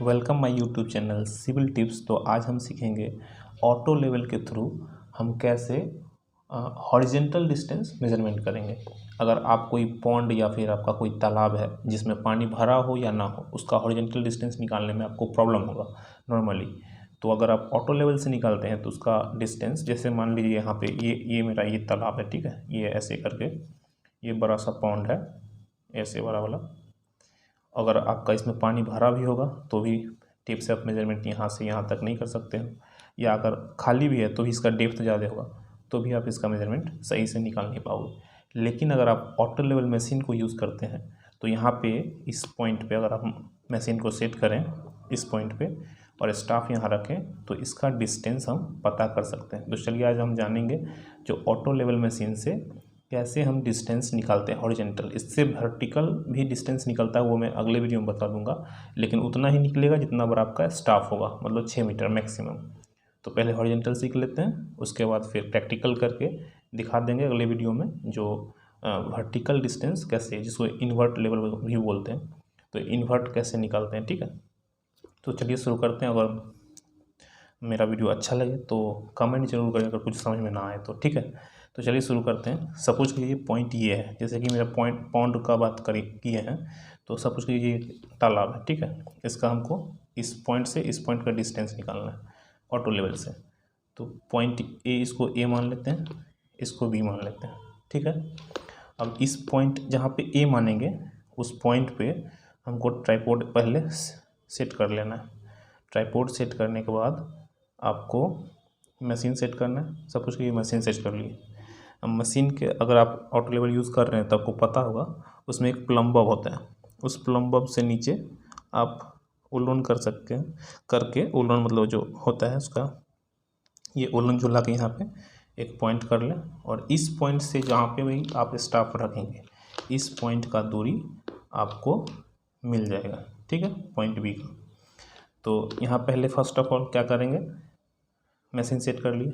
Welcome my YouTube channel civil tips. तो आज हम सीखेंगे ऑटो लेवल के थ्रू हम कैसे हॉरिजेंटल डिस्टेंस मेजरमेंट करेंगे। अगर आप कोई पॉन्ड या फिर आपका कोई तालाब है जिसमें पानी भरा हो या ना हो, उसका हॉरिजेंटल डिस्टेंस निकालने में आपको प्रॉब्लम होगा नॉर्मली। तो अगर आप ऑटो लेवल से निकालते हैं तो उसका डिस्टेंस, जैसे मान लीजिए यहाँ पे ये मेरा ये तालाब है, ठीक है, ये ऐसे करके ये बड़ा सा पॉन्ड है, ऐसे बड़ा वाला। अगर आपका इसमें पानी भरा भी होगा तो भी टेप से आप मेजरमेंट यहाँ से यहाँ तक नहीं कर सकते हैं, या अगर खाली भी है तो भी इसका डेप्थ ज़्यादा होगा तो भी आप इसका मेजरमेंट सही से निकाल नहीं पाओगे। लेकिन अगर आप ऑटो लेवल मशीन को यूज़ करते हैं तो यहाँ पे इस पॉइंट पे अगर आप मशीन को सेट करें इस पॉइंट पे और स्टाफ यहाँ रखें तो इसका डिस्टेंस हम पता कर सकते हैं। तो चलिए आज हम जानेंगे जो ऑटो लेवल मशीन से कैसे हम डिस्टेंस निकालते हैं हॉरिजेंटल। इससे वर्टिकल भी डिस्टेंस निकलता है, वो मैं अगले वीडियो में बता दूंगा, लेकिन उतना ही निकलेगा जितना बड़ा आपका स्टाफ होगा, मतलब 6 मीटर मैक्सिमम। तो पहले हॉरिजेंटल सीख लेते हैं, उसके बाद फिर प्रैक्टिकल करके दिखा देंगे अगले वीडियो में जो वर्टिकल डिस्टेंस कैसे, जिसको इन्वर्ट लेवल भी बोलते हैं, तो इन्वर्ट कैसे निकालते हैं। ठीक है, तो चलिए शुरू करते हैं। अगर मेरा वीडियो अच्छा लगे तो कमेंट जरूर करें अगर कुछ समझ में ना आए तो, ठीक है। तो चलिए शुरू करते हैं। सपोज कीजिए पॉइंट ये है, जैसे कि मेरा पॉन्ड का बात किए हैं, तो सपोज कीजिए तालाब है, ठीक है। इसका हमको इस पॉइंट से इस पॉइंट का डिस्टेंस निकालना है ऑटो लेवल से। तो पॉइंट ए, इसको ए मान लेते हैं, इसको बी मान लेते हैं, ठीक है। अब इस पॉइंट जहाँ पे ए मानेंगे उस पॉइंट पे हमको ट्राइपॉड पहले सेट कर लेना है। ट्राइपॉड सेट करने के बाद आपको मशीन सेट करना है। सपोज कि ये मशीन सेट कर लिए। अब मशीन के अगर आप ऑटो लेवल यूज़ कर रहे हैं तो आपको पता होगा उसमें एक प्लम बब होता है। उस प्लम बब से नीचे आप उल्लन कर सकते हैं, करके उल्लन मतलब जो होता है उसका, ये उल्लन झुला के यहाँ पे एक पॉइंट कर लें और इस पॉइंट से जहाँ पे भी आप स्टाफ रखेंगे इस पॉइंट का दूरी आपको मिल जाएगा, ठीक है, पॉइंट बी का। तो यहाँ पहले फर्स्ट ऑफ ऑल क्या करेंगे, मशीन सेट कर लिए,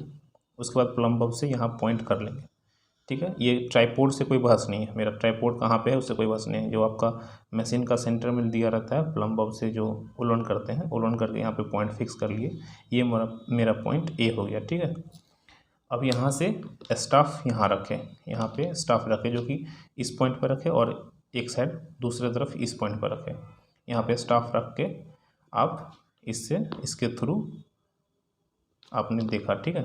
उसके बाद प्लम बब से यहाँ पॉइंट कर लेंगे, ठीक है। ये ट्राइपॉड से कोई बहस नहीं है, मेरा ट्राइपॉड कहाँ पे है उससे कोई बहस नहीं है। जो आपका मशीन का सेंटर में दिया रहता है प्लम बब से जो उल्लन करते हैं, उल्लन करके यहाँ पे पॉइंट फिक्स कर लिए। ये मेरा पॉइंट ए हो गया, ठीक है। अब यहाँ से स्टाफ यहाँ रखें, यहाँ पे स्टाफ रखें जो कि इस पॉइंट पर रखें और एक साइड दूसरे तरफ इस पॉइंट पर रखें। यहाँ पे स्टाफ रख के आप इससे इसके थ्रू आपने देखा, ठीक है।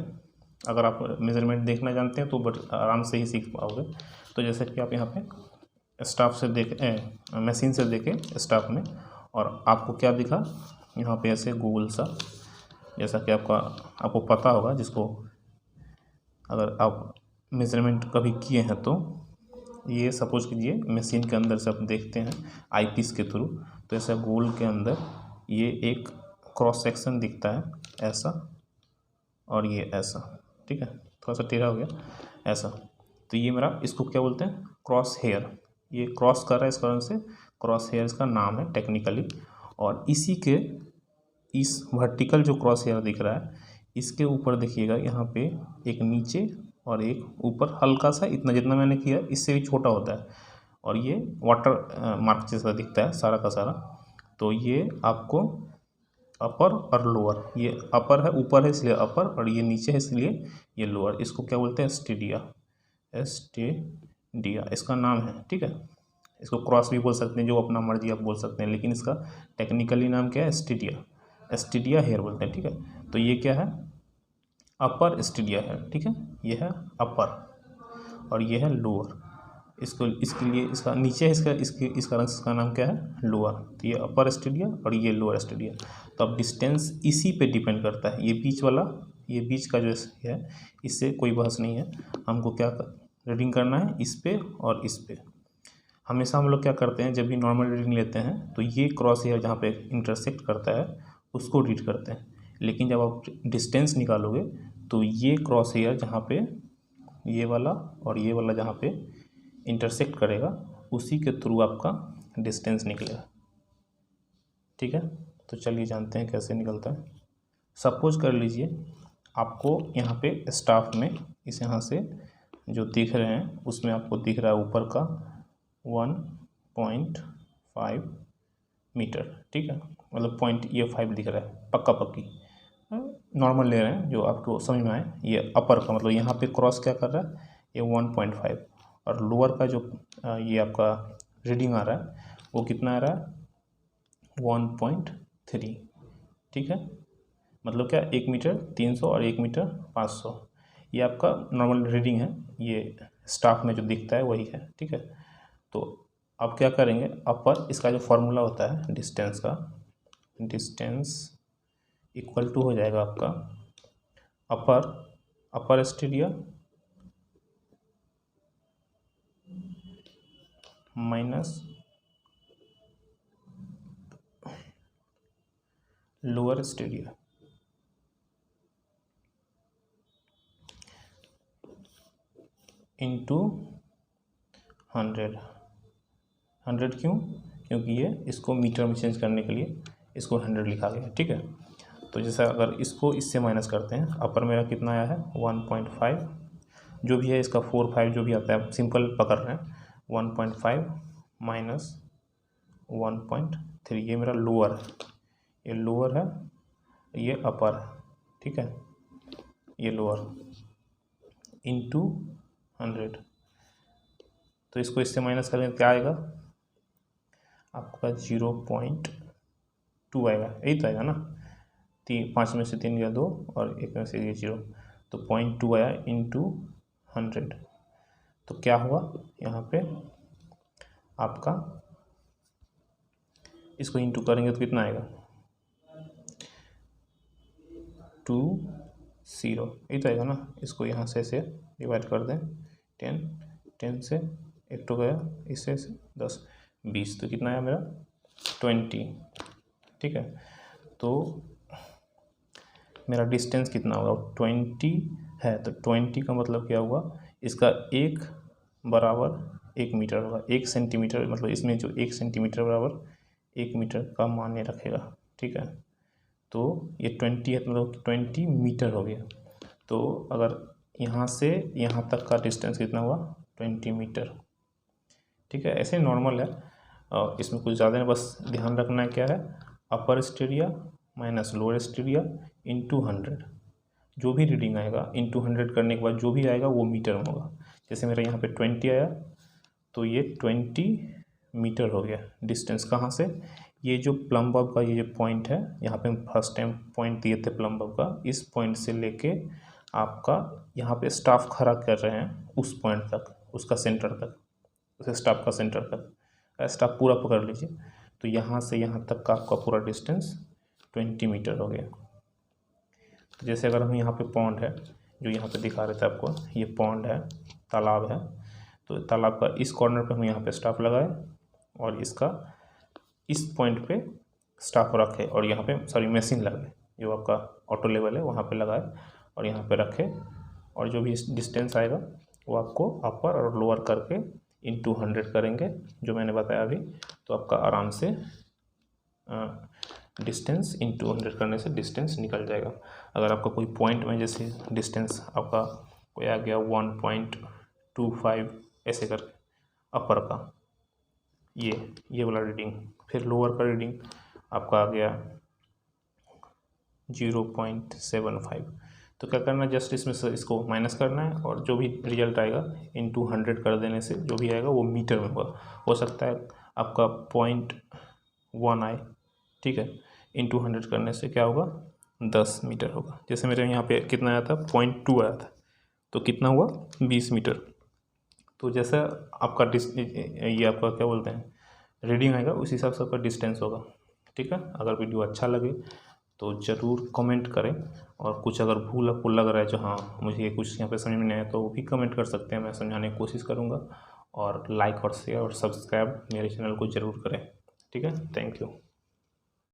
अगर आप मेज़रमेंट देखना जानते हैं तो बट आराम से ही सीख पाओगे। तो जैसे कि आप यहाँ पे स्टाफ से मशीन से देखें स्टाफ में, और आपको क्या दिखा यहाँ पे ऐसे गोल सा, जैसा कि आपको पता होगा, जिसको अगर आप मेज़रमेंट कभी किए हैं तो ये सपोज कीजिए मशीन के अंदर से आप देखते हैं आईपीस के थ्रू, तो ऐसा गोल के अंदर ये एक क्रॉस सेक्शन दिखता है ऐसा, और ये ऐसा, ठीक है, थोड़ा सा टेढ़ा हो गया ऐसा। तो ये मेरा, इसको क्या बोलते हैं, क्रॉस हेयर। ये क्रॉस कर रहा है इस कारण से क्रॉस हेयर इसका नाम है टेक्निकली। और इसी के इस वर्टिकल जो क्रॉस हेयर दिख रहा है इसके ऊपर देखिएगा यहाँ पे एक नीचे और एक ऊपर, हल्का सा, इतना जितना मैंने किया इससे भी छोटा होता है, और ये वाटर मार्क जैसा दिखता है सारा का सारा। तो ये आपको अपर और लोअर, ये अपर है, ऊपर है इसलिए अपर, और ये नीचे है इसलिए ये लोअर, इसको क्या बोलते हैं, स्टेडिया। स्टेडिया इसका नाम है, ठीक है। इसको क्रॉस भी बोल सकते हैं, जो अपना मर्जी आप बोल सकते हैं, लेकिन इसका टेक्निकली नाम क्या है, स्टेडिया। स्टेडिया हेयर बोलते हैं, ठीक है। तो ये क्या है, अपर स्टेडिया है, ठीक है। ये है अपर और ये है लोअर। इसके लिए इसका नीचे है, इसका नाम क्या है, लोअर। तो ये अपर स्टेडिया और ये लोअर स्टेडिया। तो अब डिस्टेंस इसी पे डिपेंड करता है, ये बीच वाला, ये बीच का जो है इससे कोई बहस नहीं है। हमको क्या रीडिंग करना है, इस पे और इस पे। हमेशा हम लोग क्या करते हैं, जब भी नॉर्मल रीडिंग लेते हैं तो ये क्रॉस हेयर जहाँ पे इंटरसेक्ट करता है उसको रीड करते हैं, लेकिन जब आप डिस्टेंस निकालोगे तो ये क्रॉस हेयर जहाँ पे ये वाला और ये वाला जहाँ पे इंटरसेक्ट करेगा उसी के थ्रू आपका डिस्टेंस निकलेगा, ठीक है। तो चलिए जानते हैं कैसे निकलता है। सपोज कर लीजिए आपको यहाँ पे स्टाफ में इस यहाँ से जो दिख रहे हैं उसमें आपको दिख रहा है ऊपर का 1.5 मीटर, ठीक है। मतलब पॉइंट ये 5 दिख रहा है, पक्का पक्की नॉर्मल ले रहे हैं जो आपको समझ में आए। ये अपर का मतलब यहाँ पे क्रॉस क्या कर रहा है, ये 1.5, और लोअर का जो ये आपका रीडिंग आ रहा है वो कितना आ रहा है, 1.3, ठीक है। मतलब क्या, 1 मीटर 300 और 1 मीटर 500, ये आपका नॉर्मल रीडिंग है, ये स्टाफ में जो दिखता है वही है, ठीक है। तो अब क्या करेंगे, अपर इसका जो फॉर्मूला होता है डिस्टेंस का, डिस्टेंस इक्वल टू हो जाएगा आपका upper stadia minus lower stadia into 100। क्यों, क्योंकि ये इसको मीटर में चेंज करने के लिए इसको 100 लिखा गया है, ठीक है। तो जैसा अगर इसको इससे माइनस करते हैं, अपर मेरा कितना आया है 1.5, जो भी है इसका 4 5 जो भी आता है सिंपल पकड़ रहे हैं, 1.5 माइनस 1.3, ये मेरा लोअर है, ये लोअर है, ये अपर है, ठीक है। ये लोअर इंटू 100, तो इसको इससे माइनस करेंगे क्या आएगा आपका 0.2 आएगा, यही तो आएगा ना, 5 में से 3 गया 2 और 1 में से ये 0, तो 0.2 आया इंटू 100। तो क्या हुआ यहाँ पे आपका, इसको इंटू करेंगे तो कितना आएगा 20, यही तो आएगा ना। इसको यहाँ से ऐसे डिवाइड कर दें, 10 से 1 तो गया, इससे 10 20, तो कितना आया मेरा 20, ठीक है। तो मेरा डिस्टेंस कितना होगा 20 है, तो 20 का मतलब क्या हुआ, इसका 1 बराबर 1 मीटर होगा, 1 सेंटीमीटर, मतलब इसमें जो 1 सेंटीमीटर बराबर 1 मीटर का मान्य रखेगा, ठीक है। तो ये 20 है, मतलब 20 मीटर हो गया। तो अगर यहाँ से यहाँ तक का डिस्टेंस कितना हुआ 20 मीटर, ठीक है। ऐसे नॉर्मल है, इसमें कुछ ज़्यादा नहीं, बस ध्यान रखना है क्या है, upper stadia minus lower stadia into 100, जो भी रीडिंग आएगा इंटू 100 करने के बाद जो भी आएगा वो मीटर में होगा। जैसे मेरा यहाँ पे 20 आया, तो ये 20 मीटर हो गया डिस्टेंस। कहाँ से, ये जो प्लम बल्ब का ये जो पॉइंट है, यहाँ पे हम फर्स्ट टाइम पॉइंट दिए थे प्लम बल्ब का, इस पॉइंट से लेके आपका यहाँ पे स्टाफ खड़ा कर रहे हैं उस पॉइंट तक, उसका सेंटर तक, उस स्टाफ का सेंटर तक, स्टाफ पूरा पकड़ लीजिए। तो यहाँ से यहाँ तक का आपका पूरा डिस्टेंस 20 मीटर हो गया। तो जैसे अगर हम यहाँ पे पॉन्ड है, जो यहाँ पे दिखा रहे थे आपको, ये पॉन्ड है, तालाब है, तो तालाब का इस कॉर्नर पे हम यहाँ पे स्टाफ लगाए और इसका इस पॉइंट पे स्टाफ रखे और यहाँ पे सॉरी मशीन लगाए, जो आपका ऑटो लेवल है वहाँ पे लगाए और यहाँ पे रखे, और जो भी डिस्टेंस आएगा वो आपको अपर और लोअर करके इंटू 100 करेंगे, जो मैंने बताया अभी। तो आपका आराम से डिस्टेंस इंटू 100 करने से डिस्टेंस निकल जाएगा। अगर आपका कोई पॉइंट में जैसे डिस्टेंस आपका कोई आ गया 1.25 ऐसे करके अपर का ये वाला रीडिंग, फिर लोअर का रीडिंग आपका आ गया 0.75, तो क्या करना है, जस्ट इसमें से इसको माइनस करना है और जो भी रिजल्ट आएगा इंटू 100 कर देने से जो भी आएगा वो मीटर में होगा। हो सकता है आपका 0.1 आए, ठीक है, इंटू 100 करने से क्या होगा 10 मीटर होगा। जैसे मेरे यहाँ पे कितना आया था 0.2 आया था, तो कितना हुआ 20 मीटर। तो जैसा आपका ये आपका क्या बोलते हैं रीडिंग आएगा, उस हिसाब से आपका डिस्टेंस होगा, ठीक है। अगर वीडियो अच्छा लगे तो ज़रूर कमेंट करें, और कुछ अगर भूल आपको लग रहा है जो हाँ मुझे कुछ यहाँ पे समझ में नहीं आया, तो वो भी कमेंट कर सकते हैं, मैं समझाने की कोशिश करूँगा। और लाइक और शेयर और सब्सक्राइब मेरे चैनल को ज़रूर करें, ठीक है। Thank you.